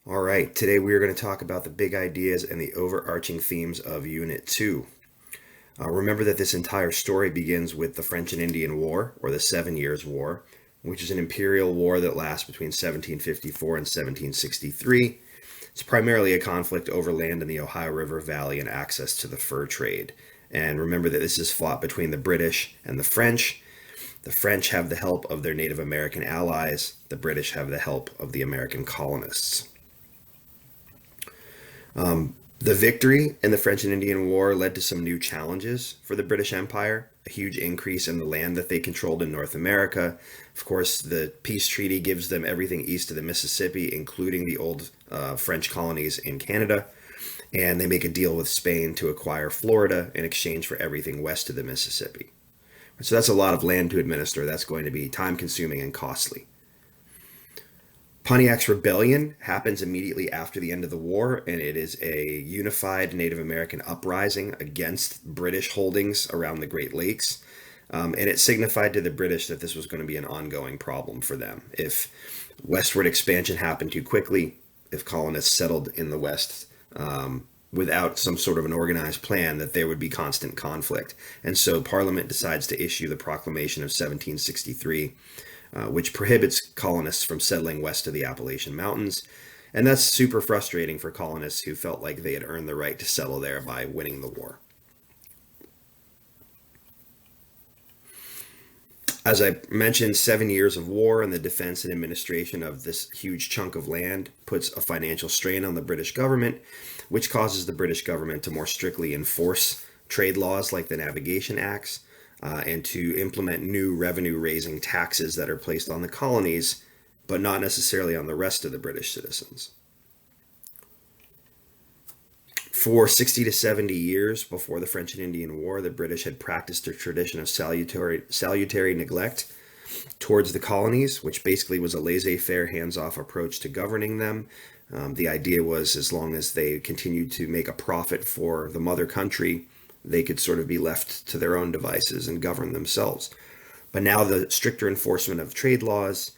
All right, today we are going to talk about the big ideas and the overarching themes of Unit 2. Remember that this entire story begins with the French and Indian War, or the Seven Years' War, which is an imperial war that lasts between 1754 and 1763. It's primarily a conflict over land in the Ohio River Valley and access to the fur trade. And remember that this is fought between the British and the French. The French have the help of their Native American allies, the British have the help of the American colonists. The victory in the French and Indian War led to some new challenges for the British Empire, a huge increase in the land that they controlled in North America. Of course, the peace treaty gives them everything east of the Mississippi, including the old French colonies in Canada. And they make a deal with Spain to acquire Florida in exchange for everything west of the Mississippi. So that's a lot of land to administer. That's going to be time consuming and costly. Pontiac's rebellion happens immediately after the end of the war, and it is a unified Native American uprising against British holdings around the Great Lakes. And it signified to the British that this was going to be an ongoing problem for them. If westward expansion happened too quickly, if colonists settled in the West without some sort of an organized plan, that there would be constant conflict. And so Parliament decides to issue the Proclamation of 1763, which prohibits colonists from settling west of the Appalachian Mountains. And that's super frustrating for colonists who felt like they had earned the right to settle there by winning the war. As I mentioned, 7 years of war and the defense and administration of this huge chunk of land puts a financial strain on the British government, which causes the British government to more strictly enforce trade laws like the Navigation Acts, and to implement new revenue raising taxes that are placed on the colonies, but not necessarily on the rest of the British citizens. For 60 to 70 years before the French and Indian War, the British had practiced a tradition of salutary neglect towards the colonies, which basically was a laissez-faire, hands-off approach to governing them. The idea was, as long as they continued to make a profit for the mother country, they could sort of be left to their own devices and govern themselves. But now the stricter enforcement of trade laws,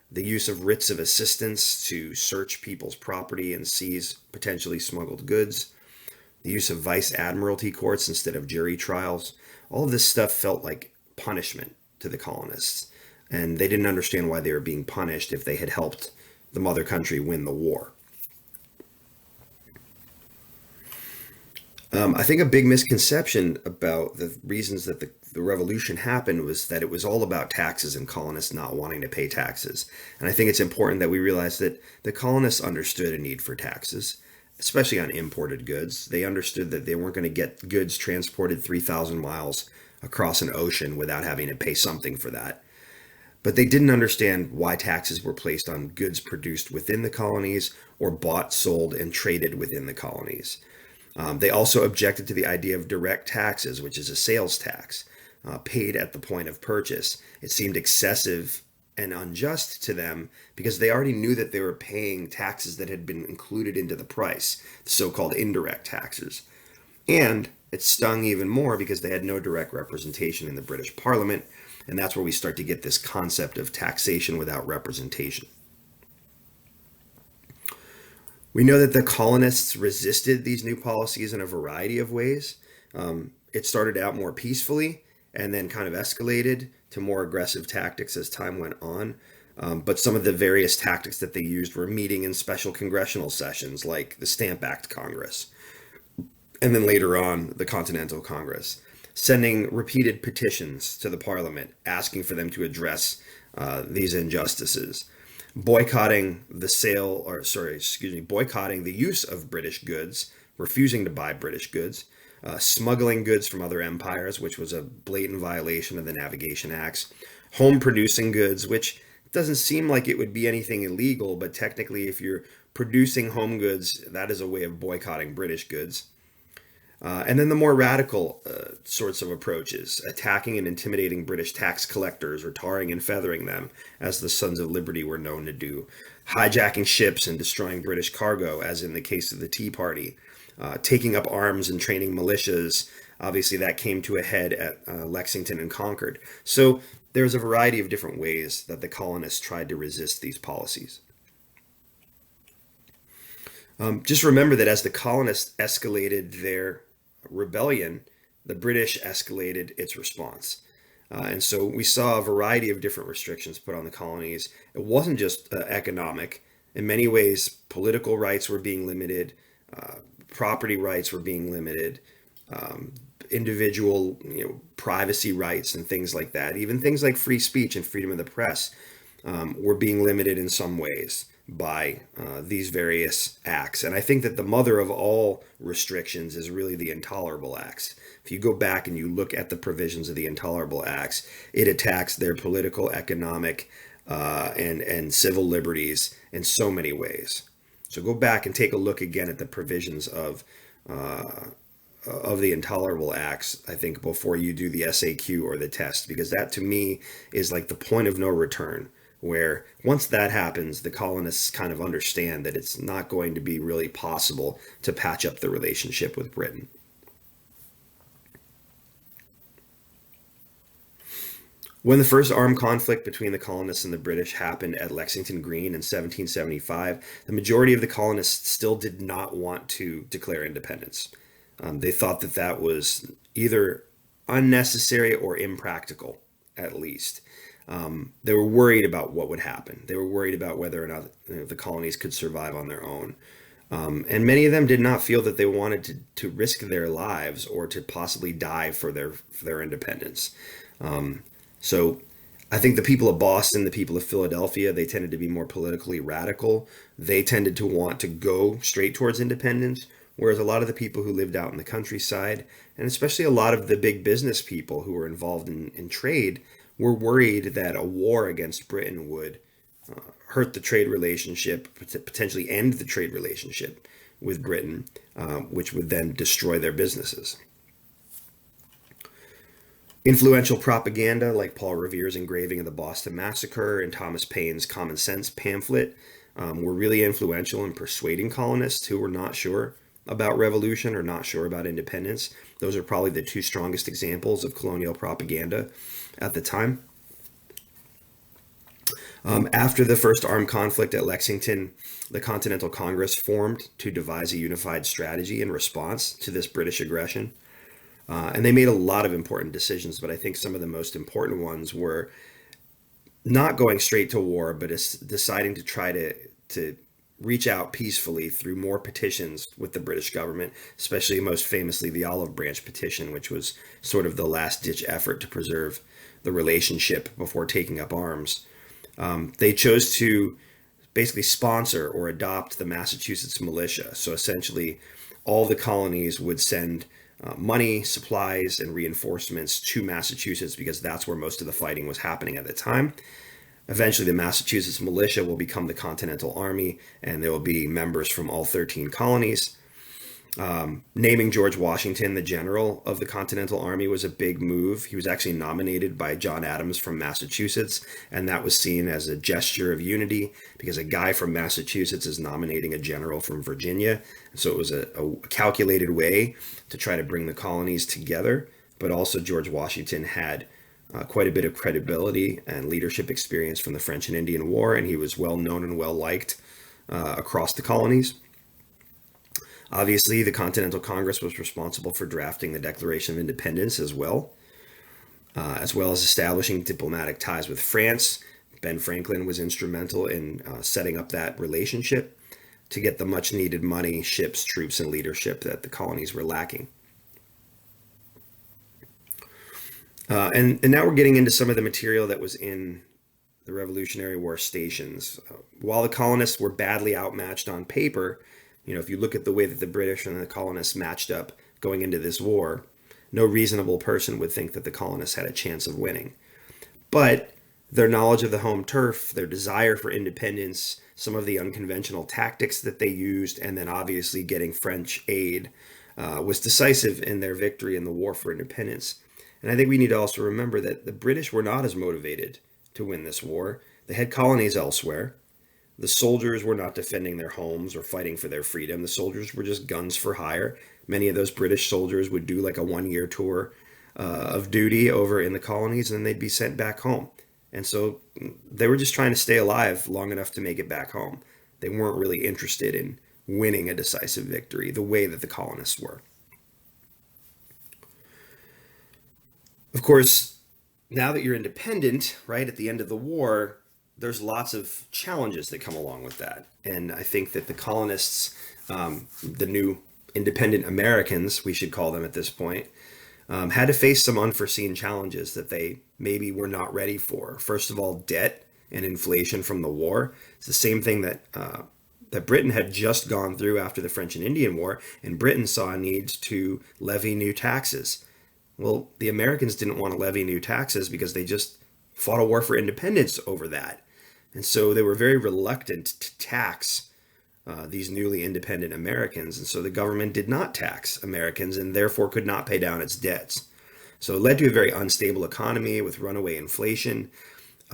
the use of writs of assistance to search people's property and seize potentially smuggled goods, the use of vice admiralty courts instead of jury trials, all of this stuff felt like punishment to the colonists. And they didn't understand why they were being punished if they had helped the mother country win the war. I think a big misconception about the reasons that the revolution happened was that it was all about taxes and colonists not wanting to pay taxes. And I think it's important that we realize that the colonists understood a need for taxes, especially on imported goods. They understood that they weren't going to get goods transported 3,000 miles across an ocean without having to pay something for that. But they didn't understand why taxes were placed on goods produced within the colonies or bought, sold, and traded within the colonies. They also objected to the idea of direct taxes, which is a sales tax paid at the point of purchase. It seemed excessive and unjust to them because they already knew that they were paying taxes that had been included into the price, the so-called indirect taxes. And it stung even more because they had no direct representation in the British Parliament, and that's where we start to get this concept of taxation without representation. We know that the colonists resisted these new policies in a variety of ways. It started out more peacefully and then kind of escalated to more aggressive tactics as time went on. But some of the various tactics that they used were meeting in special congressional sessions like the Stamp Act Congress, and then later on the Continental Congress, sending repeated petitions to the Parliament asking for them to address these injustices, boycotting boycotting the use of British goods, refusing to buy British goods, smuggling goods from other empires, which was a blatant violation of the Navigation Acts, home producing goods, which doesn't seem like it would be anything illegal, but technically if you're producing home goods, that is a way of boycotting British goods. And then the more radical sorts of approaches, attacking and intimidating British tax collectors or tarring and feathering them, as the Sons of Liberty were known to do, hijacking ships and destroying British cargo, as in the case of the Tea Party, taking up arms and training militias. Obviously, that came to a head at Lexington and Concord. So there's a variety of different ways that the colonists tried to resist these policies. Just remember that as the colonists escalated their rebellion, the British escalated its response. And so we saw a variety of different restrictions put on the colonies. It wasn't just economic. In many ways, political rights were being limited, uh, property rights were being limited, um, individual, privacy rights and things like that. Even things like free speech and freedom of the press were being limited in some ways by these various acts. And I think that the mother of all restrictions is really the Intolerable Acts. If you go back and you look at the provisions of the Intolerable Acts, it attacks their political, economic, and civil liberties in so many ways. So go back and take a look again at the provisions of the Intolerable Acts, I think, before you do the SAQ or the test, because that to me is like the point of no return, where once that happens, the colonists kind of understand that it's not going to be really possible to patch up the relationship with Britain. When the first armed conflict between the colonists and the British happened at Lexington Green in 1775, the majority of the colonists still did not want to declare independence. They thought that that was either unnecessary or impractical, at least. They were worried about what would happen. They were worried about whether or not the colonies could survive on their own. And many of them did not feel that they wanted to risk their lives or to possibly die for their independence. So I think the people of Boston, the people of Philadelphia, they tended to be more politically radical. They tended to want to go straight towards independence, whereas a lot of the people who lived out in the countryside, and especially a lot of the big business people who were involved in trade, were worried that a war against Britain would hurt the trade relationship, potentially end the trade relationship with Britain, which would then destroy their businesses. Influential propaganda like Paul Revere's engraving of the Boston Massacre and Thomas Paine's Common Sense pamphlet were really influential in persuading colonists who were not sure about revolution or not sure about independence. Those are probably the two strongest examples of colonial propaganda at the time. After the first armed conflict at Lexington, the Continental Congress formed to devise a unified strategy in response to this British aggression. And they made a lot of important decisions, but I think some of the most important ones were not going straight to war, but deciding to try to reach out peacefully through more petitions with the British government, especially most famously the Olive Branch petition, which was sort of the last ditch effort to preserve the relationship before taking up arms. They chose to basically sponsor or adopt the Massachusetts militia. So essentially, all the colonies would send money, supplies, and reinforcements to Massachusetts because that's where most of the fighting was happening at the time. Eventually, the Massachusetts militia will become the Continental Army, and there will be members from all 13 colonies. Naming George Washington the general of the Continental Army was a big move. He was actually nominated by John Adams from Massachusetts, and that was seen as a gesture of unity because a guy from Massachusetts is nominating a general from Virginia. So it was a calculated way to try to bring the colonies together, but also George Washington had quite a bit of credibility and leadership experience from the French and Indian War, and he was well known and well liked across the colonies. Obviously, the Continental Congress was responsible for drafting the Declaration of Independence as well as establishing diplomatic ties with France. Ben Franklin was instrumental in setting up that relationship to get the much needed money, ships, troops, and leadership that the colonies were lacking. And now we're getting into some of the material that was in the Revolutionary War stations. While the colonists were badly outmatched on paper, if you look at the way that the British and the colonists matched up going into this war, no reasonable person would think that the colonists had a chance of winning. But their knowledge of the home turf, their desire for independence, some of the unconventional tactics that they used, and then obviously getting French aid was decisive in their victory in the war for independence. And I think we need to also remember that the British were not as motivated to win this war. They had colonies elsewhere. The soldiers were not defending their homes or fighting for their freedom. The soldiers were just guns for hire. Many of those British soldiers would do like a 1-year tour of duty over in the colonies, and then they'd be sent back home. And so they were just trying to stay alive long enough to make it back home. They weren't really interested in winning a decisive victory the way that the colonists were. Of course, now that you're independent, right, at the end of the war, there's lots of challenges that come along with that. And I think that the colonists, the new independent Americans, we should call them at this point, had to face some unforeseen challenges that they maybe were not ready for. First of all, debt and inflation from the war. It's the same thing that Britain had just gone through after the French and Indian War, and Britain saw a need to levy new taxes. Well, the Americans didn't want to levy new taxes because they just fought a war for independence over that. And so they were very reluctant to tax these newly independent Americans. And so the government did not tax Americans and therefore could not pay down its debts. So it led to a very unstable economy with runaway inflation.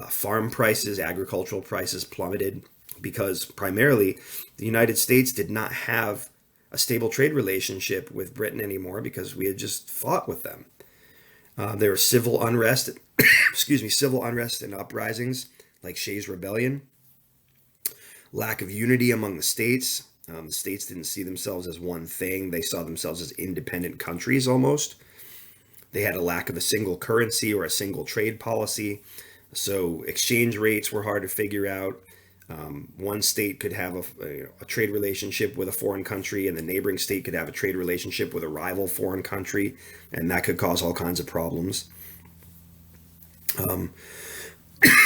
Farm prices, agricultural prices plummeted because primarily the United States did not have a stable trade relationship with Britain anymore because we had just fought with them. There was civil unrest, civil unrest and uprisings like Shays' Rebellion. Lack of unity among the states. The states didn't see themselves as one thing. They saw themselves as independent countries almost. They had a lack of a single currency or a single trade policy. So exchange rates were hard to figure out. One state could have a trade relationship with a foreign country, and the neighboring state could have a trade relationship with a rival foreign country, and that could cause all kinds of problems.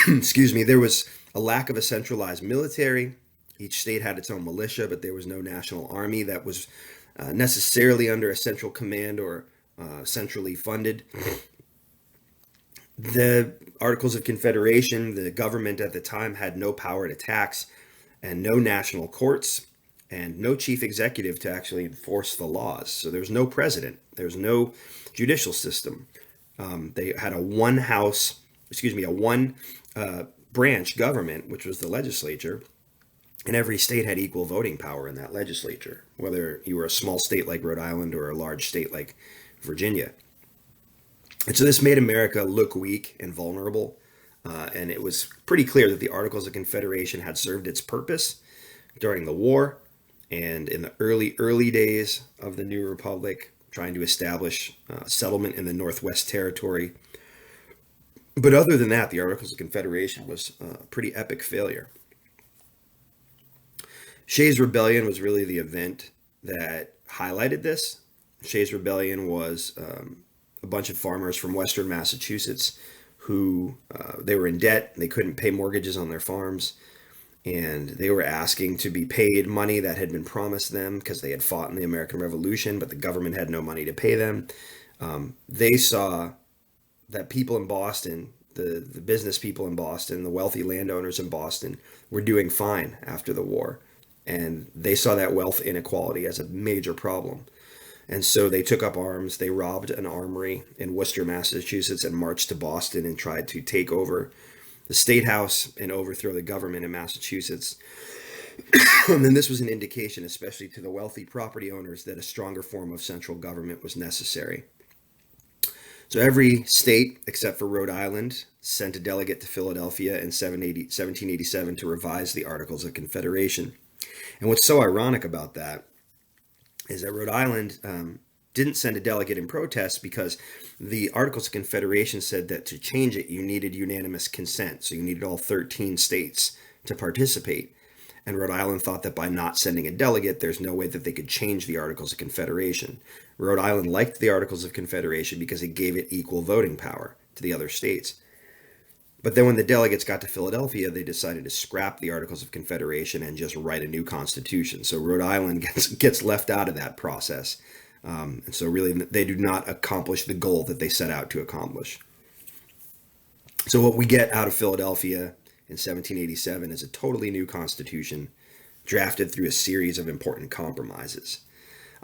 There was a lack of a centralized military. Each state had its own militia, but there was no national army that was necessarily under a central command or centrally funded. The Articles of Confederation, the government at the time had no power to tax and no national courts and no chief executive to actually enforce the laws. So there's no president. There's no judicial system. They had a one branch government, which was the legislature, and every state had equal voting power in that legislature, whether you were a small state like Rhode Island or a large state like Virginia. And so this made America look weak and vulnerable, and it was pretty clear that the Articles of Confederation had served its purpose during the war and in the early days of the new republic, trying to establish settlement in the Northwest Territory. But other than that, the Articles of Confederation was a pretty epic failure. Shays' Rebellion was really the event that highlighted this. Shays' Rebellion was a bunch of farmers from western Massachusetts who they were in debt. They couldn't pay mortgages on their farms, and they were asking to be paid money that had been promised them because they had fought in the American Revolution, but the government had no money to pay them. They saw that people in Boston, the business people in Boston, the wealthy landowners in Boston, were doing fine after the war, and they saw that wealth inequality as a major problem. And so they took up arms. They robbed an armory in Worcester, Massachusetts, and marched to Boston and tried to take over the state house and overthrow the government in Massachusetts. And then this was an indication, especially to the wealthy property owners, that a stronger form of central government was necessary. So every state, except for Rhode Island, sent a delegate to Philadelphia in 1787 to revise the Articles of Confederation. And what's so ironic about that is that Rhode Island didn't send a delegate in protest because the Articles of Confederation said that to change it, you needed unanimous consent. So you needed all 13 states to participate. And Rhode Island thought that by not sending a delegate, there's no way that they could change the Articles of Confederation. Rhode Island liked the Articles of Confederation because it gave it equal voting power to the other states. But then when the delegates got to Philadelphia, they decided to scrap the Articles of Confederation and just write a new constitution. So Rhode Island gets left out of that process. And so really they do not accomplish the goal that they set out to accomplish. So what we get out of Philadelphia in 1787 is a totally new constitution drafted through a series of important compromises.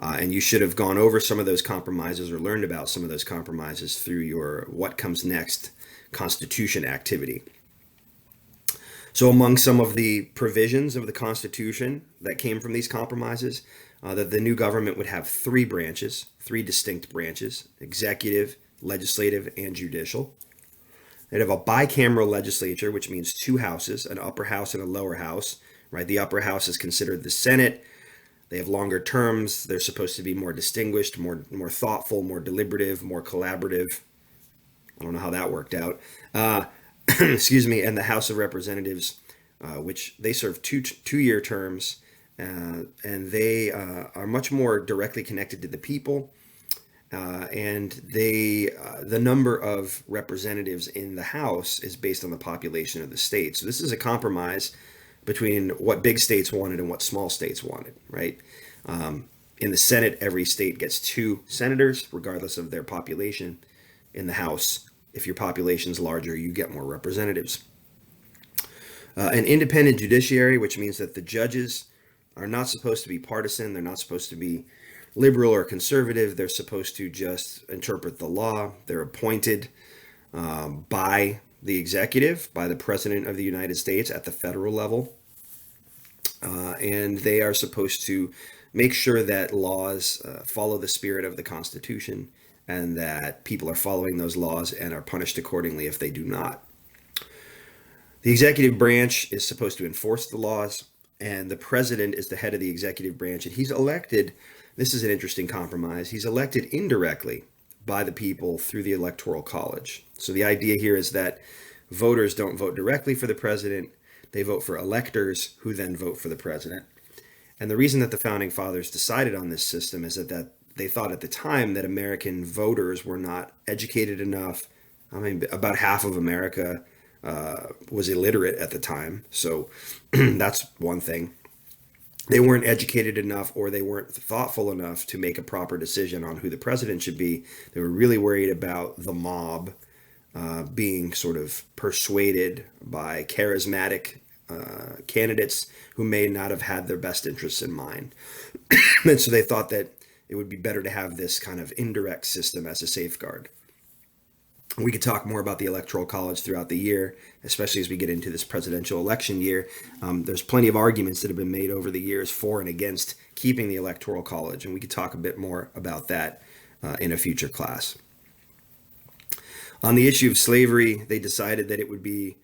And you should have gone over some of those compromises or learned about some of those compromises through your What Comes Next Constitution activity. So among some of the provisions of the Constitution that came from these compromises, that the new government would have three distinct branches: executive, legislative, and judicial. They'd have a bicameral legislature, which means two houses, an upper house and a lower house, right? The upper house is considered the Senate. They have longer terms. They're supposed to be more distinguished, more thoughtful, more deliberative, more collaborative. I don't know how that worked out. Excuse me. And the House of Representatives, which they serve two-year terms, and they are much more directly connected to the people. And the number of representatives in the House is based on the population of the state. So this is a compromise between what big states wanted and what small states wanted, right? In the Senate, every state gets 2 senators, regardless of their population. In the House, if your population's larger, you get more representatives. An independent judiciary, which means that the judges are not supposed to be partisan. They're not supposed to be liberal or conservative. They're supposed to just interpret the law. They're appointed by the executive, by the President of the United States at the federal level. And they are supposed to make sure that laws follow the spirit of the Constitution and that people are following those laws and are punished accordingly if they do not. The executive branch is supposed to enforce the laws, and the president is the head of the executive branch, and he's elected. This is an interesting compromise. He's elected indirectly by the people through the Electoral College. So the idea here is that voters don't vote directly for the president. They vote for electors who then vote for the president. And the reason that the founding fathers decided on this system is that they thought at the time that American voters were not educated enough. I mean, about half of America was illiterate at the time. So that's one thing. They weren't educated enough, or they weren't thoughtful enough to make a proper decision on who the president should be. They were really worried about the mob being sort of persuaded by charismatic candidates who may not have had their best interests in mind. And so they thought that it would be better to have this kind of indirect system as a safeguard. We could talk more about the Electoral College throughout the year, especially as we get into this presidential election year. There's plenty of arguments that have been made over the years for and against keeping the Electoral College, and we could talk a bit more about that in a future class. On the issue of slavery, they decided that it would be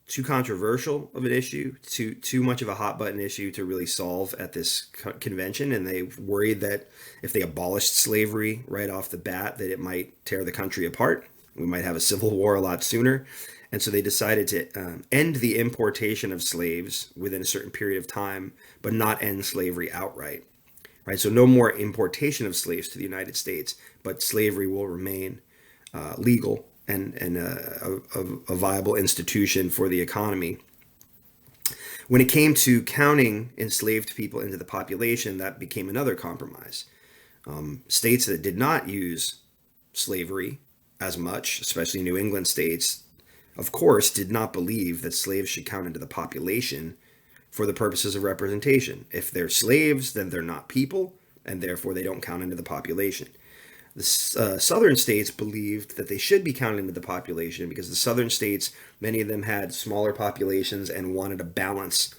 too controversial of an issue, too much of a hot button issue to really solve at this convention, and they worried that if they abolished slavery right off the bat, that it might tear the country apart. We might have a civil war a lot sooner, and so they decided to end the importation of slaves within a certain period of time, but not end slavery outright. Right, so no more importation of slaves to the United States, but slavery will remain legal and a viable institution for the economy. When it came to counting enslaved people into the population, that became another compromise. States that did not use slavery as much, especially New England states, of course, did not believe that slaves should count into the population for the purposes of representation. If they're slaves, then they're not people, and therefore they don't count into the population. The southern states believed that they should be counted into the population because the southern states, many of them had smaller populations and wanted a balance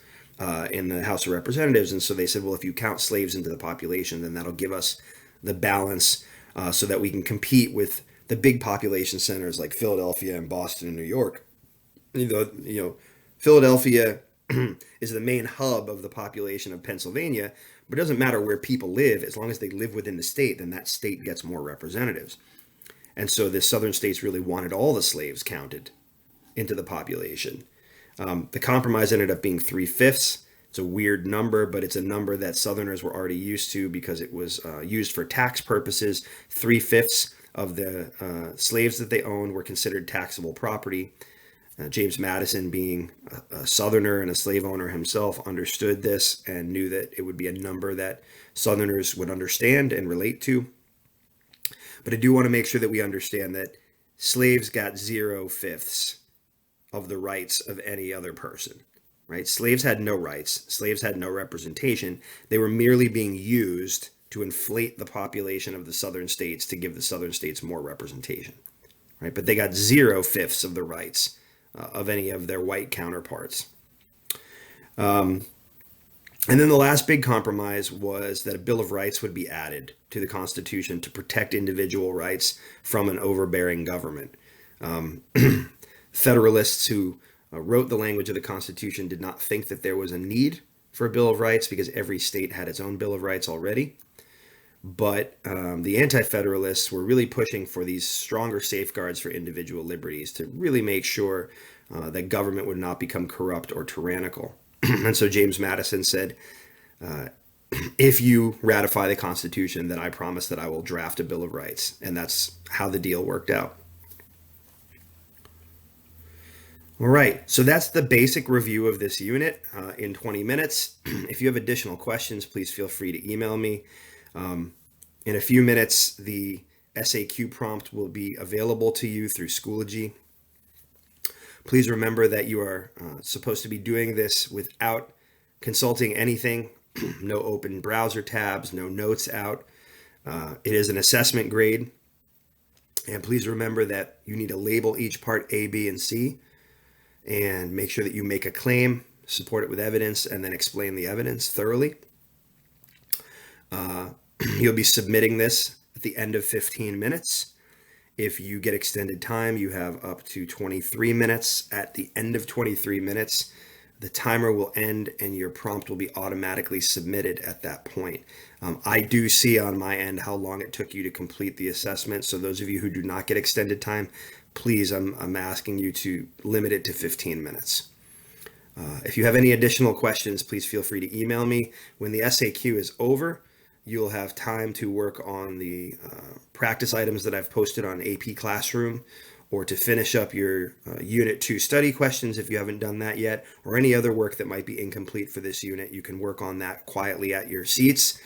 in the House of Representatives. And so they said, well, if you count slaves into the population, then that'll give us the balance so that we can compete with the big population centers like Philadelphia and Boston and New York. Philadelphia is the main hub of the population of Pennsylvania, but it doesn't matter where people live. As long as they live within the state, then that state gets more representatives. And so the southern states really wanted all the slaves counted into the population. The compromise ended up being 3/5. It's a weird number, but it's a number that Southerners were already used to because it was used for tax purposes. 3/5 of the slaves that they owned were considered taxable property. James Madison, being a Southerner and a slave owner himself, understood this and knew that it would be a number that Southerners would understand and relate to. But I do want to make sure that we understand that slaves got 0/5 of the rights of any other person, right? Slaves had no rights. Slaves had no representation. They were merely being used to inflate the population of the southern states to give the southern states more representation, right? But they got 0/5 of the rights of any of their white counterparts. And then the last big compromise was that a Bill of Rights would be added to the Constitution to protect individual rights from an overbearing government. Federalists who wrote the language of the Constitution did not think that there was a need for a Bill of Rights because every state had its own Bill of Rights already. But the Anti-Federalists were really pushing for these stronger safeguards for individual liberties to really make sure that government would not become corrupt or tyrannical. And so James Madison said, if you ratify the Constitution, then I promise that I will draft a Bill of Rights. And that's how the deal worked out. All right, so that's the basic review of this unit in 20 minutes. If you have additional questions, please feel free to email me. In a few minutes, the SAQ prompt will be available to you through Schoology. Please remember that you are supposed to be doing this without consulting anything, no open browser tabs, no notes out. It is an assessment grade. And please remember that you need to label each part A, B, and C, and make sure that you make a claim, support it with evidence, and then explain the evidence thoroughly. You'll be submitting this at the end of 15 minutes. If you get extended time, you have up to 23 minutes. At the end of 23 minutes, the timer will end and your prompt will be automatically submitted at that point. I do see on my end how long it took you to complete the assessment. So those of you who do not get extended time, please, I'm asking you to limit it to 15 minutes. If you have any additional questions, please feel free to email me. When the SAQ is over, you'll have time to work on the practice items that I've posted on AP Classroom, or to finish up your Unit 2 study questions if you haven't done that yet, or any other work that might be incomplete for this unit. You can work on that quietly at your seats,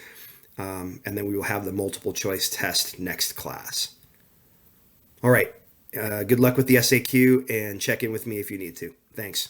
and then we will have the multiple choice test next class. All right, good luck with the SAQ, and check in with me if you need to. Thanks.